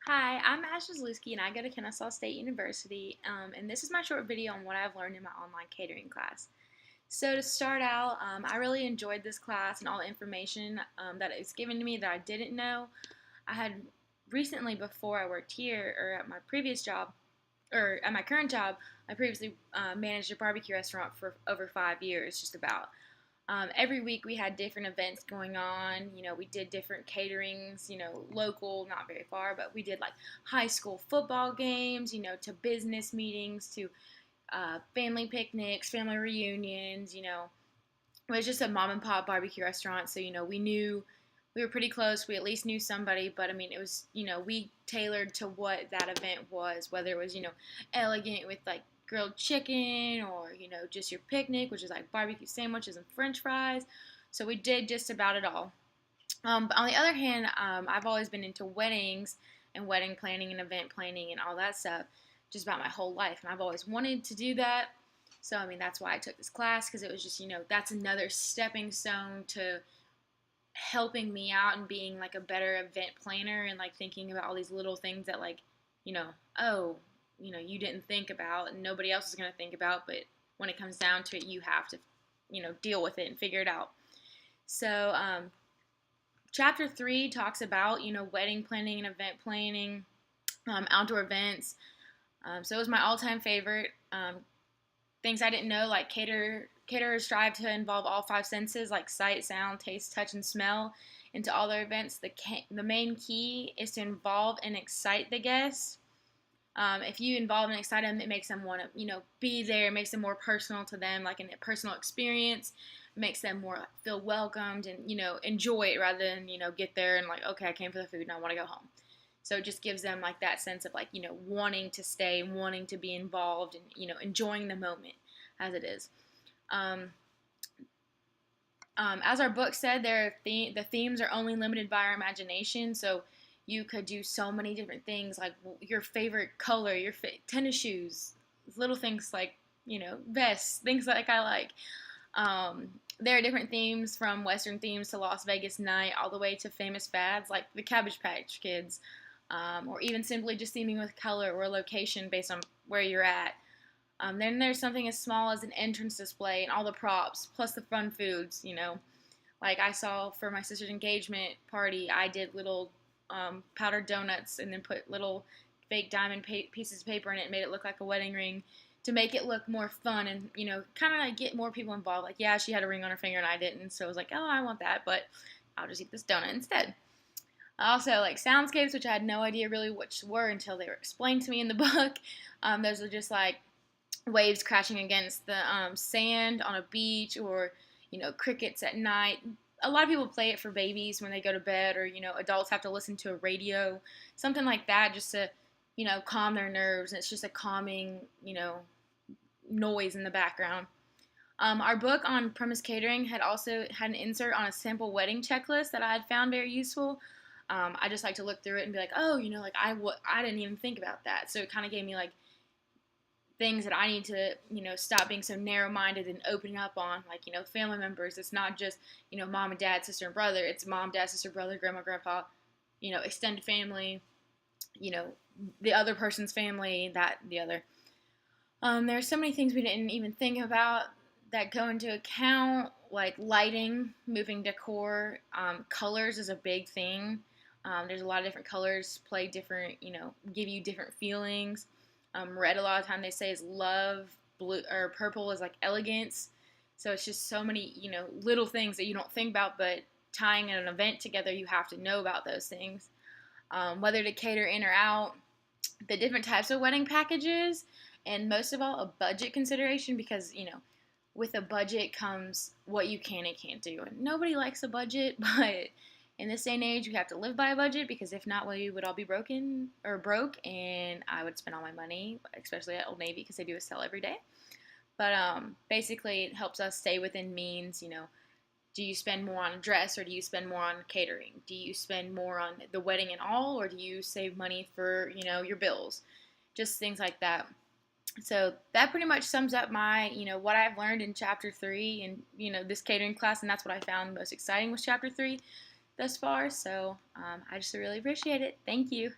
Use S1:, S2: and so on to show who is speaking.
S1: Hi, I'm Ash Zalewski and I go to Kennesaw State University, and this is my short video on what I've learned in my online catering class. So to start out, I really enjoyed this class and all the information that it's given to me that I didn't know. I had recently, before I worked here or at my previous job, or at my current job, I previously managed a barbecue restaurant for over 5 years, just about. Every week we had different events going on. We did different caterings, local, not very far, but we did like high school football games, to business meetings, to family picnics, family reunions. It was just a mom and pop barbecue restaurant. So, we were pretty close. We at least knew somebody, but I mean, it was, we tailored to what that event was, whether it was, elegant with like grilled chicken or, just your picnic, which is like barbecue sandwiches and french fries. So we did just about it all. But on the other hand, I've always been into weddings and wedding planning and event planning and all that stuff just about my whole life. And I've always wanted to do that. So, I mean, that's why I took this class because it was just, that's another stepping stone to helping me out and being like a better event planner and like thinking about all these little things that like, you know, oh, you didn't think about and nobody else is going to think about, but when it comes down to it, you have to, deal with it and figure it out. So, chapter 3 talks about, wedding planning and event planning, outdoor events. So it was my all-time favorite. Things I didn't know, like caterers strive to involve all five senses, like sight, sound, taste, touch, and smell, into all their events. The main key is to involve and excite the guests. If you involve and excite them, it makes them want to, be there. It makes them more personal to them, like a personal experience. It makes them more feel welcomed and, enjoy it rather than, get there and like, okay, I came for the food and I want to go home. So it just gives them like that sense of like, wanting to stay, wanting to be involved and, enjoying the moment as it is. As our book said, the themes are only limited by our imagination. So you could do so many different things, like your favorite color, your tennis shoes, little things like, vests, things like I like. There are different themes from Western themes to Las Vegas night, all the way to famous fads like the Cabbage Patch Kids, or even simply just theming with color or location based on where you're at. Then there's something as small as an entrance display and all the props, plus the fun foods, Like I saw for my sister's engagement party, I did little powdered donuts and then put little fake diamond pieces of paper in it and made it look like a wedding ring to make it look more fun and, kind of like get more people involved. Like, yeah, she had a ring on her finger and I didn't, so I was like, oh, I want that, but I'll just eat this donut instead. Also, like soundscapes, which I had no idea really which were until they were explained to me in the book. Those are just like waves crashing against the sand on a beach, or crickets at night. A lot of people play it for babies when they go to bed, or adults have to listen to a radio, something like that, just to calm their nerves. And it's just a calming noise in the background. Our book on premise catering had also had an insert on a sample wedding checklist that I had found very useful. I just like to look through it and be like, oh, like I didn't even think about that. So it kind of gave me like things that I need to, stop being so narrow-minded and opening up on, like, family members. It's not just, mom and dad, sister and brother. It's mom, dad, sister, brother, grandma, grandpa, extended family, the other person's family, the other. There's so many things we didn't even think about that go into account, like lighting, moving decor. Colors is a big thing. There's a lot of different colors, play different, give you different feelings. Red, a lot of time they say, is love. Blue or purple is like elegance. So it's just so many, little things that you don't think about, but tying an event together, you have to know about those things. Whether to cater in or out, the different types of wedding packages, and most of all, a budget consideration, because, with a budget comes what you can and can't do. And nobody likes a budget, but in this day and age, we have to live by a budget, because if not, we would all be broke, and I would spend all my money, especially at Old Navy, because they do a sale every day. But basically, it helps us stay within means. Do you spend more on a dress, or do you spend more on catering? Do you spend more on the wedding and all, or do you save money for, your bills? Just things like that. So that pretty much sums up my, what I've learned in chapter 3 and, this catering class, and that's what I found most exciting was chapter 3 thus far. So I just really appreciate it. Thank you.